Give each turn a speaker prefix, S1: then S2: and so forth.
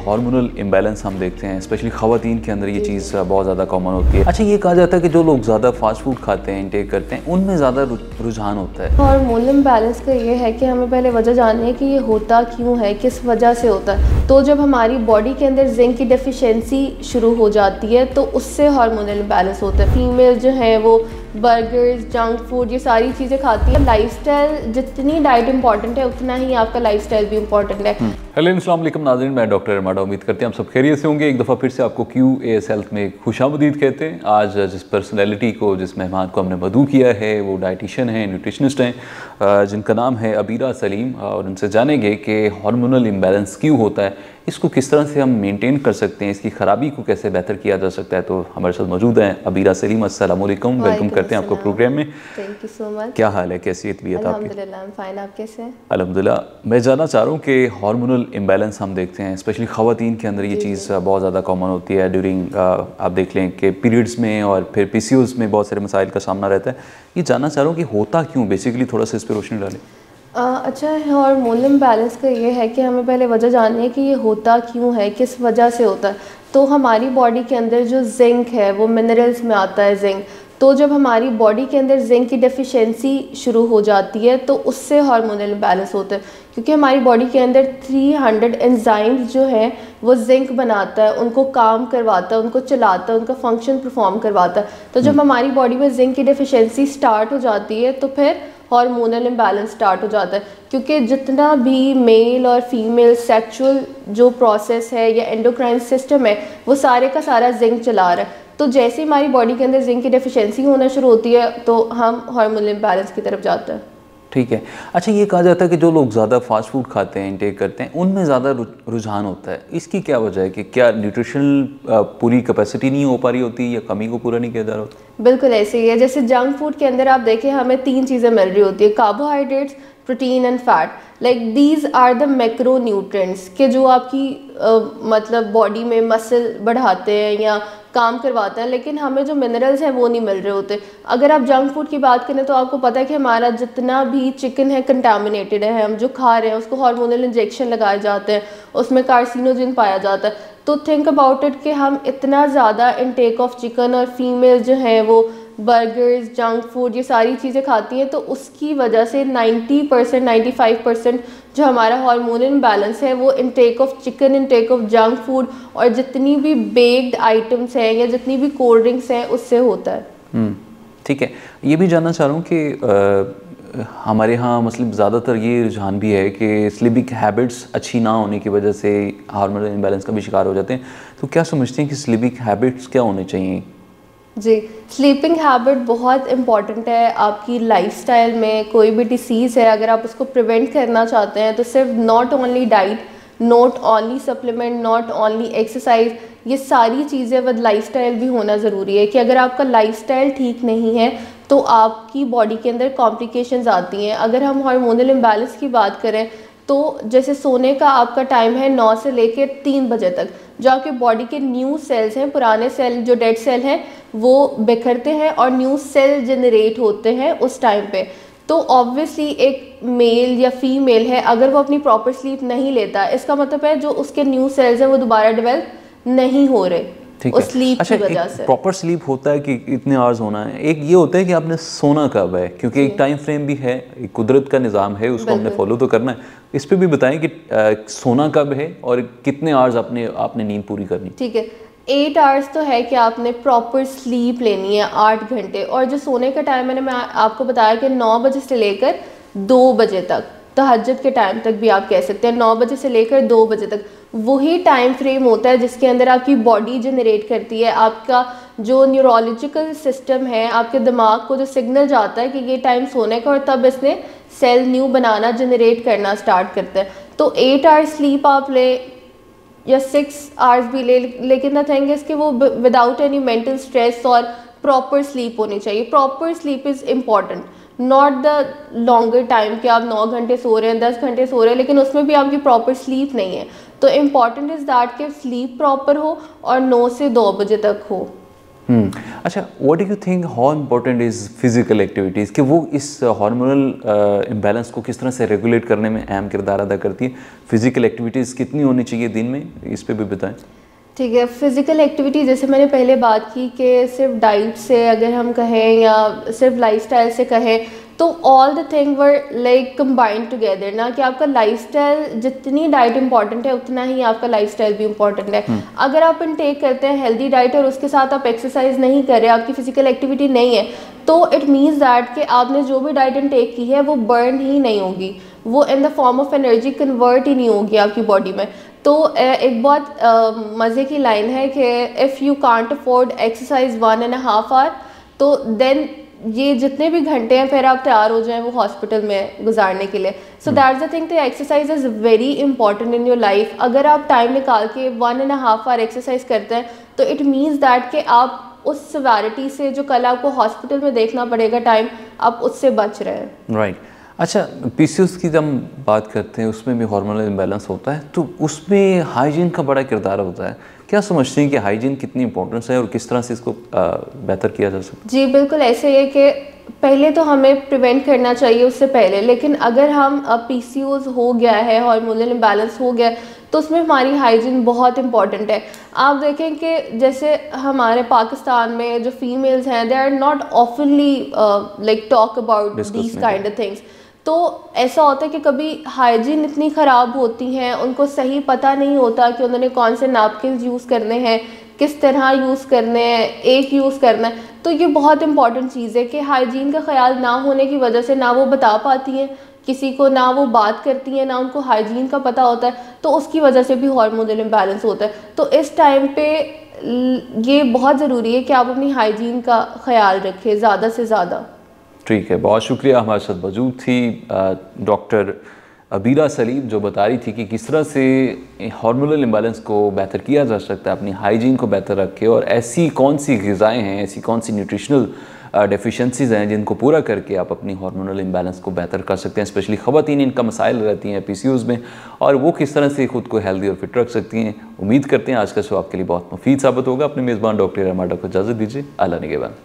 S1: Hormonal imbalance हम देखते हैं, स्पेशली ख़वातीन के अंदर ये चीज़ बहुत ज़्यादा कॉमन होती है। अच्छा, ये कहा जाता है कि जो लोग ज़्यादा फास्ट फूड खाते हैं, इंटेक करते हैं, उनमें ज़्यादा रुझान होता है।
S2: हार्मोनल इम्बैलेंस का ये है कि हमें पहले वजह जाननी है कि ये होता क्यों है, किस वजह से होता है। तो जब हमारी बॉडी के अंदर जिंक की डेफिशिएंसी शुरू हो जाती है तो उससे हार्मोनल इम्बैलेंस होता है। फीमेल जो है वो बर्गर्स, जंक फूड, ये सारी चीज़ें खाती है। लाइफस्टाइल, जितनी डाइट इंपॉर्टेंट है उतना ही आपका लाइफस्टाइल भी इम्पॉर्टेंट है।
S1: हेलो, अस्सलाम वालेकुम नाज़रीन, मैं डॉक्टर अरमाडा। उम्मीद करते हैं आप सब खैरियत से होंगे। एक दफ़ा फिर से आपको QAS हेल्थ में खुशामदीद कहते हैं। आज जिस पर्सनैलिटी को, जिस मेहमान को हमने मदऊ किया है वो डाइटिशियन हैं, न्यूट्रिशनिस्ट हैं, जिनका नाम है अबीरा सलीम, और उनसे जानेंगे कि हार्मोनल इम्बैलेंस क्यों होता है, इसको किस तरह से हम मेंटेन कर सकते हैं, इसकी ख़राबी को कैसे बेहतर किया जा सकता है। तो हमारे साथ मौजूद हैं अबीरा सलीम। अस्सलाम वालेकुम, वेलकम करते हैं आपको प्रोग्राम में।
S2: Thank you so much.
S1: क्या हाल है, कैसी तबीयत आपकी?
S2: अल्हम्दुलिल्लाह, आई एम फाइन। आप कैसे हैं?
S1: अल्हम्दुलिल्लाह। मैं जानना चाह रहा हूँ कि हार्मोनल इम्बैलेंस हम देखते हैं, स्पेशली ख़वातीन के अंदर ये चीज़ बहुत ज़्यादा कॉमन होती है ड्यूरिंग आप देख लें कि पीरियड्स में और फिर PCOS में बहुत सारे मसाइल का सामना रहता है। ये जानना चाह रहा हूँ कि होता क्यों, बेसिकली थोड़ा सा इस पर रोशनी डालें।
S2: अच्छा, हार्मोनल इम्बैलेंस का ये है कि हमें पहले वजह जाननी है कि ये होता क्यों है, किस वजह से होता है। तो हमारी बॉडी के अंदर जो जिंक है वो मिनरल्स में आता है, जिंक। तो जब हमारी बॉडी के अंदर जिंक की डेफिशिएंसी शुरू हो जाती है तो उससे हार्मोनल इम्बैलेंस होता है, क्योंकि हमारी बॉडी के अंदर 300 एंजाइम्स जो हैं वो जिंक बनाता है, उनको काम करवाता है, उनको चलाता है, उनका फंक्शन परफॉर्म करवाता है। तो जब हमारी बॉडी में जिंक की डेफिशिएंसी स्टार्ट हो जाती है तो फिर हार्मोनल इम्बैलेंस स्टार्ट हो जाता है, क्योंकि जितना भी मेल और फीमेल सेक्सुअल जो प्रोसेस है या एंडोक्राइन सिस्टम है वो सारे का सारा जिंक चला रहा है। तो जैसे ही हमारी बॉडी के अंदर जिंक की डेफिशिएंसी होना शुरू होती है तो हम हार्मोनल इम्बैलेंस की तरफ जाते हैं।
S1: ठीक है। अच्छा, ये कहा जाता है कि जो लोग ज़्यादा फास्ट फूड खाते हैं, इंटेक करते हैं, उनमें ज़्यादा रुझान होता है। इसकी क्या वजह है कि क्या न्यूट्रिशनल पूरी कैपेसिटी नहीं हो पा रही होती या कमी को पूरा नहीं किया जा रहा होता?
S2: बिल्कुल ऐसे ही है। जैसे जंक फूड के अंदर आप देखें हमें 3 चीज़ें मिल रही होती है, carbohydrates, protein and fat. Like these are the macro nutrients के जो आपकी मतलब बॉडी में मसल बढ़ाते हैं या काम करवाते हैं, लेकिन हमें जो मिनरल्स हैं वो नहीं मिल रहे होते। अगर आप जंक फूड की बात करें तो आपको पता है कि हमारा जितना भी चिकन है कंटामिनेटेड है, हम जो खा रहे हैं उसको हार्मोनल इंजेक्शन लगाए जाते हैं, उसमें कार्सिनोजिन पाया जाता है। तो थिंक अबाउट इट कि हम इतना ज़्यादा इनटेक ऑफ चिकन और फीमेल जो हैं वो बर्गर्स, जंक फूड, ये सारी चीज़ें खाती हैं, तो उसकी वजह से 90% 95% जो हमारा हार्मोनल इम्बैलेंस है वो intake of chicken, intake of junk food और जितनी भी बेक्ड आइटम्स हैं या जितनी भी कोल्ड ड्रिंक्स हैं उससे होता है।
S1: ठीक है। ये भी जानना चाह रहा हूँ कि हमारे यहाँ मतलब ज़्यादातर ये रुझान भी है कि स्लीपिंग हैबिट्स अच्छी ना होने की वजह से हार्मोनल इम्बैलेंस का भी शिकार हो जाते हैं। तो क्या समझते हैं कि स्लीपिंग हैबिट्स क्या होने चाहिए?
S2: जी, स्लीपिंग हैबिट बहुत इम्पॉर्टेंट है आपकी लाइफस्टाइल में। कोई भी डिसीज़ है अगर आप उसको प्रिवेंट करना चाहते हैं तो सिर्फ not only diet, not only supplement, not only exercise, ये सारी चीज़ें विद लाइफस्टाइल भी होना ज़रूरी है। कि अगर आपका लाइफस्टाइल ठीक नहीं है तो आपकी बॉडी के अंदर कॉम्प्लिकेशंस आती हैं। अगर हम हार्मोनल इम्बैलेंस की बात करें तो जैसे सोने का आपका टाइम है 9 से लेकर 3 बजे तक, जो आपके बॉडी के न्यू सेल्स हैं, पुराने सेल जो डेड सेल हैं वो बिखरते हैं और न्यू सेल जनरेट होते हैं उस टाइम पे। तो ऑब्वियसली एक मेल या फीमेल है अगर वो अपनी प्रॉपर स्लीप नहीं लेता, इसका मतलब है जो उसके न्यू सेल्स हैं वो दोबारा डेवलप नहीं हो रहे उस स्लीप की वजह से।
S1: प्रॉपर स्लीप होता है कि इतने आवर्स होना है, एक ये होता है कि आपने सोना कब है, क्योंकि एक टाइम फ्रेम भी है, एक कुदरत का निज़ाम है, उसको हमने फॉलो तो करना है। इस पे भी बताएं कि सोना कब है और कितने आवर्स आपने नींद पूरी करनी।
S2: ठीक है, 8 आवर्स तो है कि आपने प्रॉपर स्लीप लेनी है, 8 घंटे। और जो सोने का टाइम मैंने आपको बताया कि 9 बजे से लेकर 2 बजे तक, तहज्जुद के टाइम तक भी आप कह सकते हैं, 9 बजे से लेकर 2 बजे तक वही टाइम फ्रेम होता है जिसके अंदर आपकी बॉडी जनरेट करती है, आपका जो न्यूरोलॉजिकल सिस्टम है, आपके दिमाग को जो सिग्नल जाता है कि ये टाइम सोने का, और तब इसने सेल न्यू बनाना, जनरेट करना स्टार्ट करता है। तो 8 आवर्स स्लीप आप ले या 6 आवर्स भी ले, लेकिन द थिंग इज़ कि वो विदाउट एनी मेंटल स्ट्रेस और प्रॉपर स्लीप होनी चाहिए। Proper sleep is important, not the longer time कि आप 9 घंटे सो रहे हैं, 10 घंटे सो रहे हैं, लेकिन उसमें भी आपकी प्रॉपर स्लीप नहीं है। तो इम्पॉर्टेंट इज़ दैट कि स्लीप प्रॉपर हो और 9 से 2 बजे तक हो।
S1: अच्छा, what do you think how important is physical activities, कि वो इस हार्मोनल इम्बैलेंस को किस तरह से रेगुलेट करने में अहम किरदार अदा करती है? फिजिकल एक्टिविटीज़ कितनी होनी चाहिए दिन में, इस पे भी बताएं।
S2: ठीक है, फिज़िकल एक्टिविटी जैसे मैंने पहले बात की कि सिर्फ डाइट से अगर हम कहें या सिर्फ लाइफस्टाइल से कहें तो all the thing were like combined together, ना कि आपका लाइफस्टाइल जितनी डाइट इंपॉर्टेंट है उतना ही आपका लाइफस्टाइल भी इंपॉर्टेंट है। अगर आप इनटेक करते हैं हेल्दी डाइट और उसके साथ आप एक्सरसाइज नहीं कर रहे, आपकी फिजिकल एक्टिविटी नहीं है, तो इट मीन्स दैट कि आपने जो भी डाइट इनटेक की है वो बर्न ही नहीं होगी, वो in the form of energy convert ही नहीं होगी आपकी बॉडी में। तो एक बहुत मज़े की लाइन है कि if you can't afford exercise 1.5 hour, तो देन ये जितने भी घंटे हैं फिर आप तैयार हो जाएं वो हॉस्पिटल में गुजारने के लिए। So that's the thing, the exercise is very important in your life. अगर आप टाइम निकाल के 1.5 आवर एक्सरसाइज करते हैं तो इट मीन्स दैट कि आप उस सिवियरिटी से जो कल आपको हॉस्पिटल में देखना पड़ेगा टाइम, आप उससे बच रहे हैं।
S1: राइट। अच्छा, पीसीओएस की जब हम बात करते हैं उसमें भी हार्मोनल इम्बैलेंस होता है, तो उसमें हाइजीन का बड़ा किरदार होता है। क्या समझते हैं कि हाइजीन कितनी इंपॉर्टेंस है और किस तरह से इसको बेहतर किया जा सकता है?
S2: जी बिल्कुल, ऐसे ही है कि पहले तो हमें प्रिवेंट करना चाहिए उससे पहले, लेकिन अगर हम पीसीओएस हो गया है, हार्मोनल इम्बैलेंस हो गया, तो उसमें हमारी हाइजीन बहुत इंपॉर्टेंट है। आप देखें कि जैसे हमारे पाकिस्तान में जो फीमेल्स हैं they are not oftenly like talk about these kind of things. तो ऐसा होता है कि कभी हाइजीन इतनी ख़राब होती हैं, उनको सही पता नहीं होता कि उन्होंने कौन से नैपकिन यूज़ करने हैं, किस तरह यूज़ करने हैं, एक यूज़ करना है। तो ये बहुत इंपॉर्टेंट चीज़ है कि हाइजीन का ख्याल ना होने की वजह से ना वो बता पाती हैं किसी को, ना वो बात करती हैं, ना उनको हाइजीन का पता होता है, तो उसकी वजह से भी हार्मोनल इम्बैलेंस होता है। तो इस टाइम पे ये बहुत ज़रूरी है कि आप अपनी हाइजीन का ख्याल रखें ज़्यादा से ज़्यादा।
S1: ठीक है, बहुत शुक्रिया। हमारे साथ मौजूद थी डॉक्टर अबीरा सलीम, जो बता रही थी कि किस तरह से हार्मोनल इम्बैलेंस को बेहतर किया जा सकता है, अपनी हाइजीन को बेहतर रखें और ऐसी कौन सी ग़िज़ाएँ हैं, ऐसी कौन सी न्यूट्रिशनल डेफिशिएंसीज़ हैं जिनको पूरा करके आप अपनी हार्मोनल इम्बैलेंस को बेहतर कर सकते हैं। स्पेशली ख़वातीन, इनका मसाइल रहती हैं पीसीओएस में, और वो किस तरह से ख़ुद को हेल्दी और फिट रख सकती हैं। उम्मीद करते हैं आज का शो आपके लिए बहुत मुफीद साबित होगा। अपने मेज़बान डॉक्टर अमाडा को इजाज़त दीजिए। अल्लाह निगहबान।